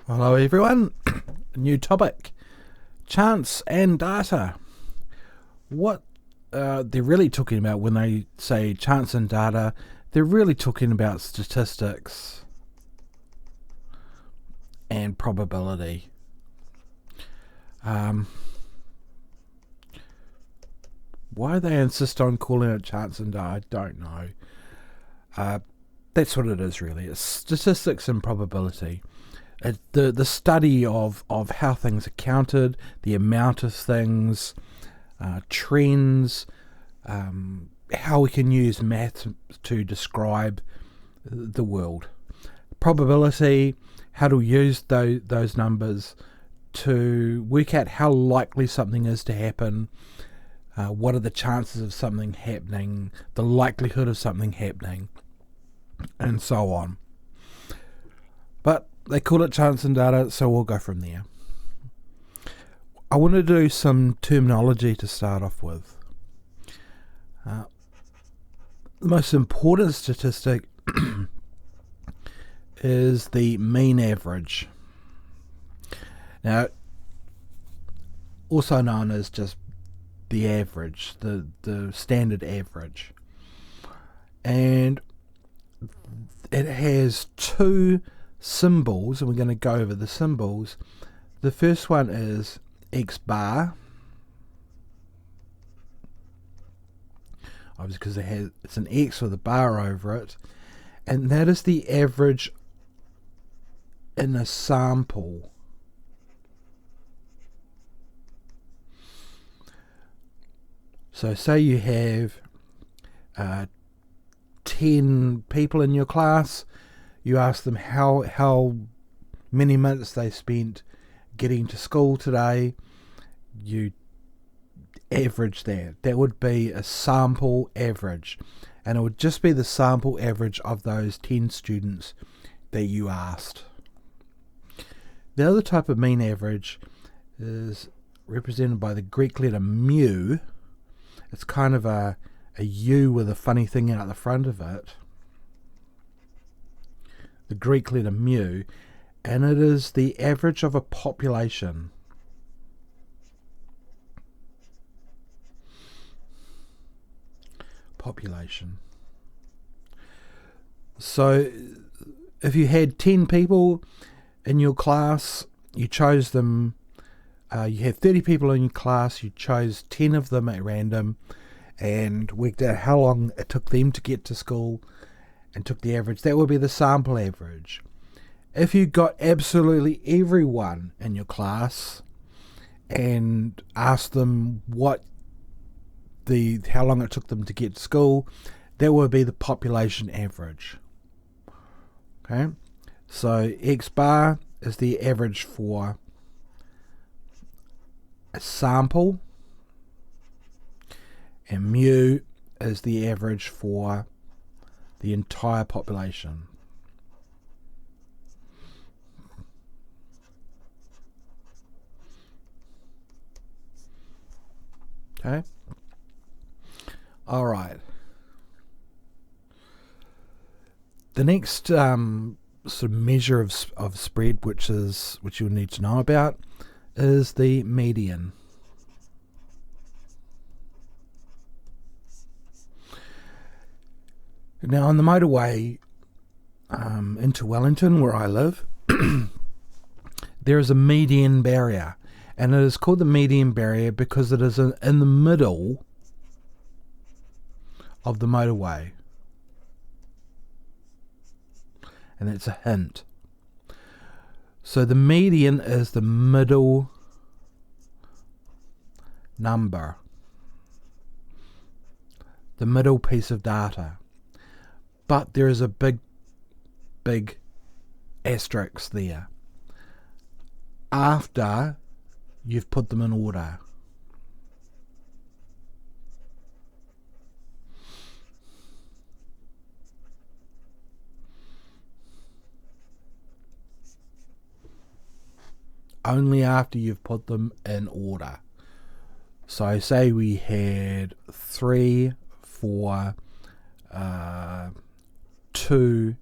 Hello everyone, a new topic, chance and data. What they're really talking about when they say chance and data, they're really talking about statistics and probability. Why they insist on calling it chance and data, I don't know. That's what it is really, it's statistics and probability. The study of how things are counted, the amount of things, trends, how we can use math to describe the world. Probability, how to use those numbers to work out how likely something is to happen, what are the chances of something happening, the likelihood of something happening, and so on. But they call it chance and data, so we'll go from there. I want to do some terminology to start off with. The most important statistic is the mean average. Now, also known as just the average, the standard average. And it has two symbols, and we're going to go over the symbols. The first one is X bar, obviously because it's an X with a bar over it, and that is the average in a sample. So say you have 10 people in your class. You ask them how many minutes they spent getting to school today. You average that. That would be a sample average. And it would just be the sample average of those 10 students that you asked. The other type of mean average is represented by the Greek letter mu. It's kind of a U with a funny thing out the front of it. The Greek letter mu, and it is the average of a population. So if you had 10 people in your class, you chose them, you have 30 people in your class, you chose 10 of them at random and worked out how long it took them to get to school and took the average. That would be the sample average. If you got absolutely everyone in your class and asked them how long it took them to get to school, that would be the population average. Okay, so X bar is the average for a sample, and mu is the average for the entire population. Okay. All right. The next sort of measure of spread, which you'll need to know about, is the median. Now, on the motorway into Wellington, where I live, there is a median barrier, and it is called the median barrier because it is in the middle of the motorway, and it's a hint. So the median is the middle number, the middle piece of data. But there is a big asterisk there after you've put them in order. Only after you've put them in order. So say we had 3, 4, 2,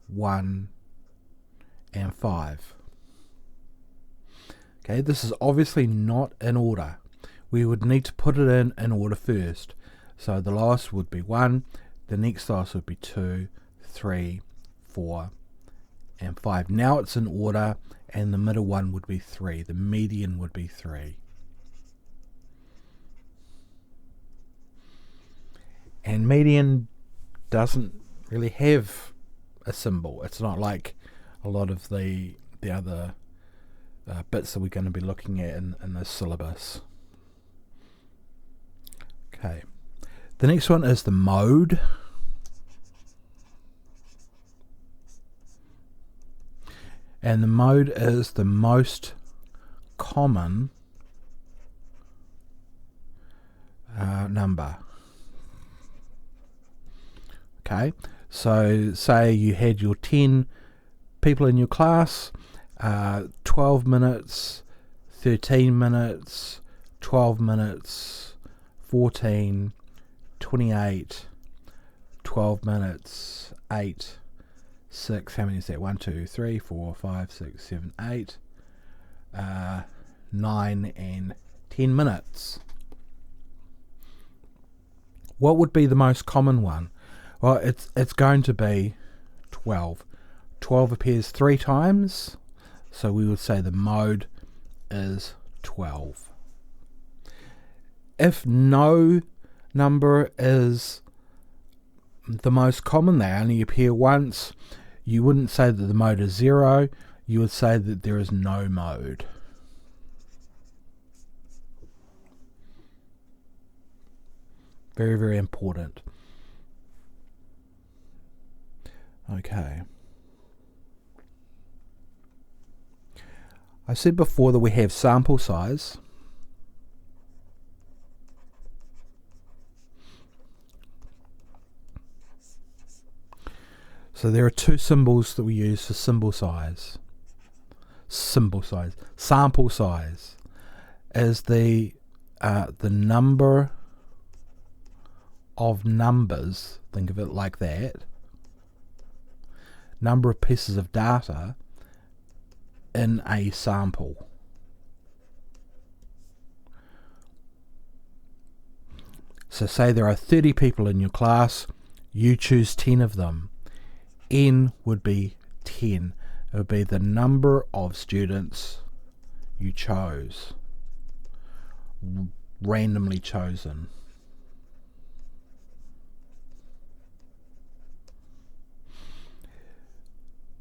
1 and 5. Okay, this is obviously not in order. We would need to put it in order first. So the lowest would be 1, the next lowest would be 2, 3, 4, and 5. Now it's in order, and the middle one would be 3. The median would be 3. And median doesn't really have a symbol. It's not like a lot of the other bits that we're going to be looking at in this syllabus. Okay, the next one is the mode. And the mode is the most common number. Okay, so say you had your 10 people in your class, 12 minutes, 13 minutes, 12 minutes, 14, 28, 12 minutes, 8, 6, how many is that? 1, 2, 3, 4, 5, 6, 7, 8, 9, and 10 minutes. What would be the most common one? Well, it's going to be 12. 12 appears 3 times, so we would say the mode is 12. If no number is the most common, they only appear once, you wouldn't say that the mode is 0, you would say that there is no mode. Very, very important. Okay. I said before that we have sample size. So there are 2 symbols that we use for sample size is the number of numbers, think of it like that, number of pieces of data in a sample. So say there are 30 people in your class, you choose 10 of them. N would be 10. It would be the number of students you chose, randomly chosen.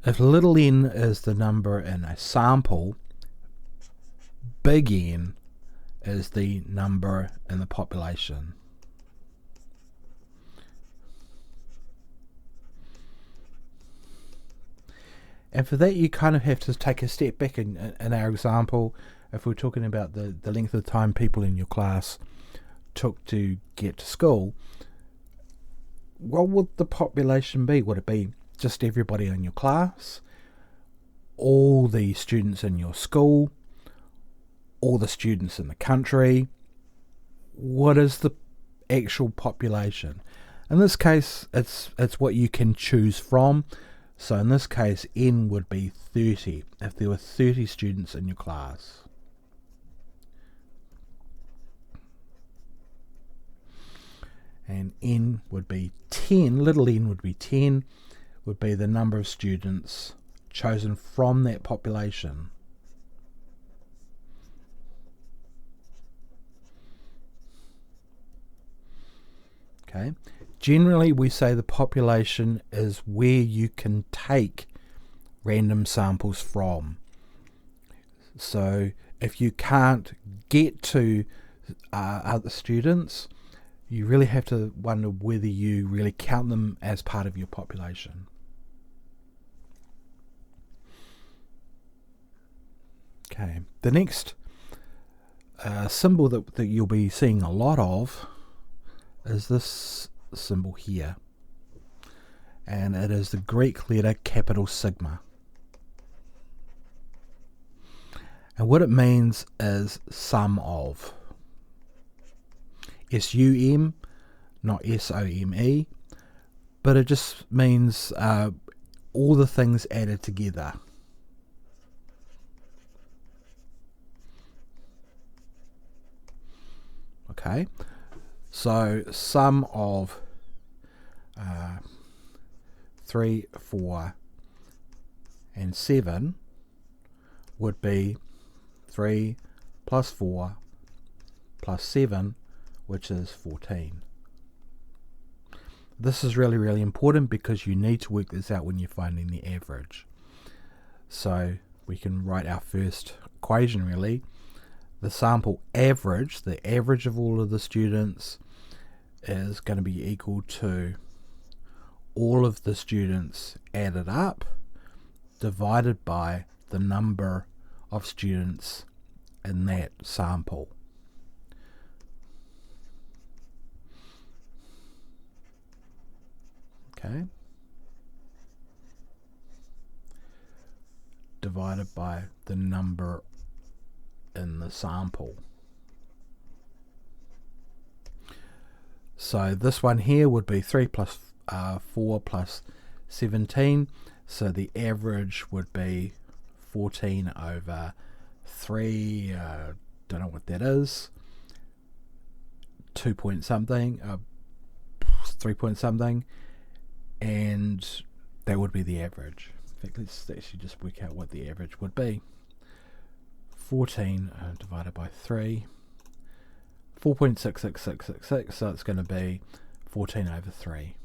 If little n is the number in a sample, big N is the number in the population. And for that, you kind of have to take a step back. In our example, if we're talking about the length of time people in your class took to get to school, what would the population be? Would it be just everybody in your class, all the students in your school, all the students in the country? What is the actual population? In this case, it's what you can choose from. So in this case, N would be 30, if there were 30 students in your class. And N would be 10, little n would be 10, would be the number of students chosen from that population. Okay. Generally, we say the population is where you can take random samples from. So if you can't get to other students, you really have to wonder whether you really count them as part of your population. Okay, the next symbol that you'll be seeing a lot of is this symbol here, and it is the Greek letter capital sigma. And what it means is sum of. S-U-M, not S-O-M-E, but it just means all the things added together. Okay, so sum of 3, 4 and 7 would be 3 plus 4 plus 7, which is 14. This is really, really important because you need to work this out when you're finding the average. So we can write our first equation really. The sample average, the average of all of the students, is going to be equal to all of the students added up divided by the number of students in that sample. Okay. Divided by the number in the sample. So this one here would be 3 plus 4 plus 17. So the average would be 14 over 3. Don't know what that is. 2 point something. 3 point something. And that would be the average. In fact, let's actually just work out what the average would be. 14 divided by 3. 4.66666, so it's going to be 14 over 3.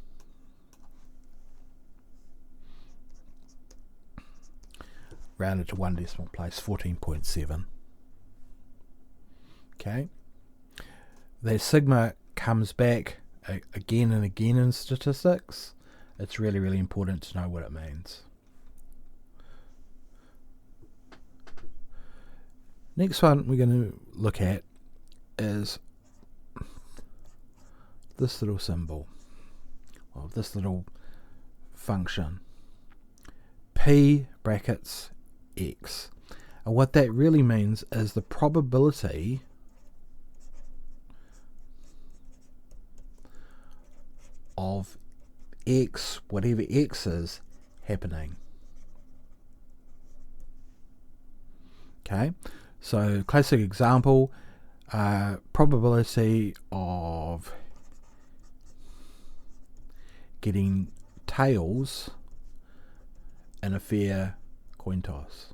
Rounded to one decimal place, 14.7. Okay. The sigma comes back again and again in statistics. It's really, really important to know what it means. Next one we're going to look at is this little symbol, or this little function, p brackets x. And what that really means is the probability of x, whatever x is, happening. Okay, so classic example, probability of getting tails in a fair coin toss.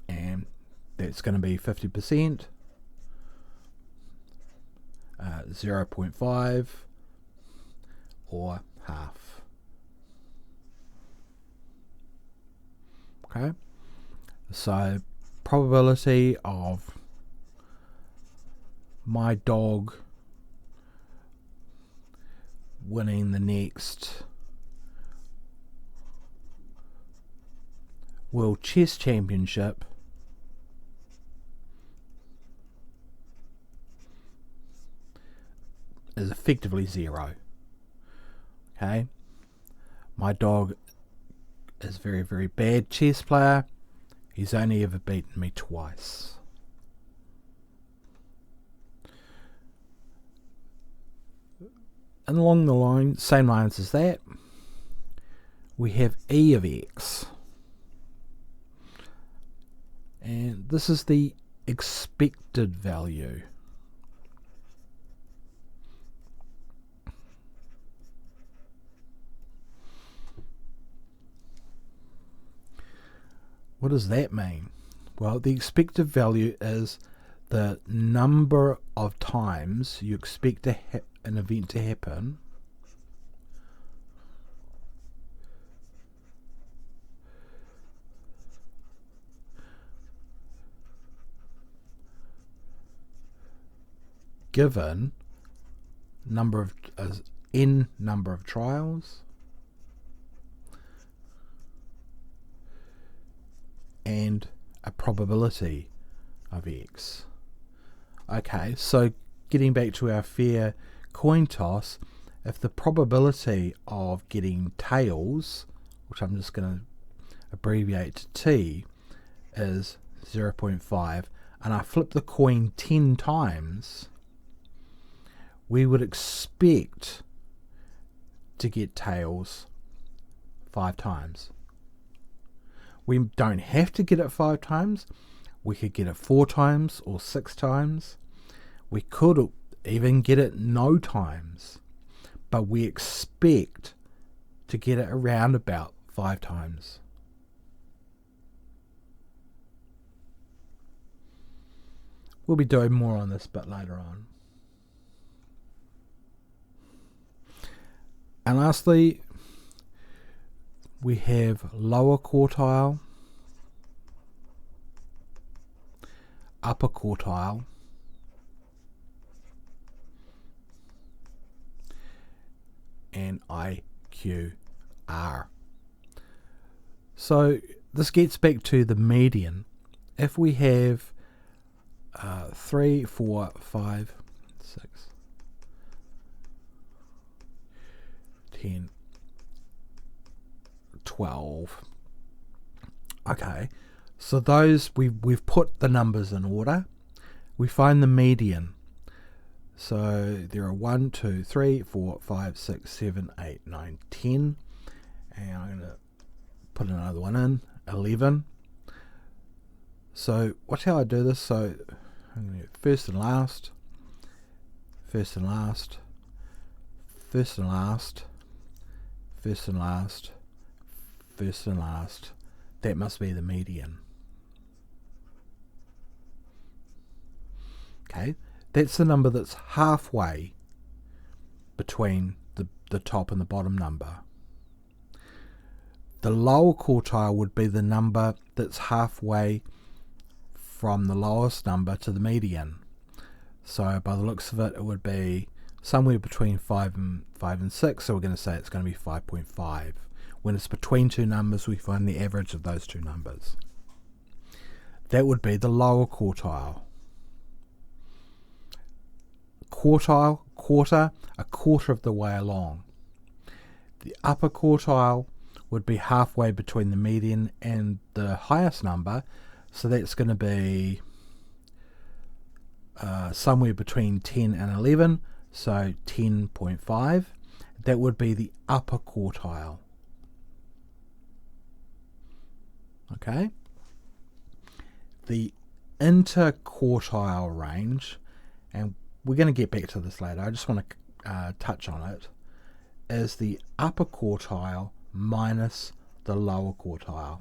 And that's going to be 50%, 0.5, or half. Okay, so probability of my dog winning the next World Chess Championship is effectively 0. Okay, my dog is a very, very bad chess player. He's only ever beaten me twice. And along the line, same lines as that, we have E of x. And this is the expected value. What does that mean? Well, the expected value is the number of times you expect an event to happen given number of n number of trials and a probability of x. Okay, so getting back to our fair coin toss, if the probability of getting tails, which I'm just going to abbreviate to T, is 0.5, and I flip the coin 10 times, we would expect to get tails 5 times. We don't have to get it 5 times. We could get it 4 times or 6 times. We could even get it no times. But we expect to get it around about 5 times. We'll be doing more on this bit later on. And lastly, we have lower quartile, upper quartile, and IQR. So this gets back to the median. If we have 3, 4, 5, 6, 10, 12. Okay, so those we've put the numbers in order. We find the median. So there are 1, 2, 3, 4, 5, 6, 7, 8, 9, 10. And I'm going to put another one in, 11. So watch how I do this. So I'm going to do first and last, first and last, first and last, first and last, first and last. That must be the median. Okay, that's the number that's halfway between the top and the bottom number. The lower quartile would be the number that's halfway from the lowest number to the median. So by the looks of it, it would be somewhere between 5 and 6. So we're going to say it's going to be 5.5. When it's between two numbers, we find the average of those two numbers. That would be the lower quartile. Quartile, quarter, a quarter of the way along. The upper quartile would be halfway between the median and the highest number, so that's going to be somewhere between 10 and 11, so 10.5. That would be the upper quartile. Okay. The interquartile range, and we're going to get back to this later, I just want to touch on it, is the upper quartile minus the lower quartile.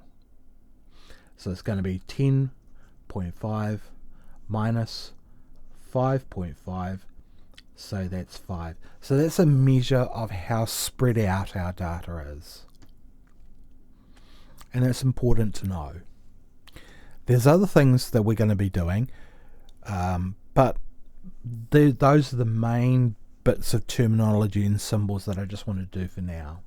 So it's going to be 10.5 minus 5.5, so that's 5. So that's a measure of how spread out our data is. And it's important to know. There's other things that we're going to be doing, but those are the main bits of terminology and symbols that I just want to do for now.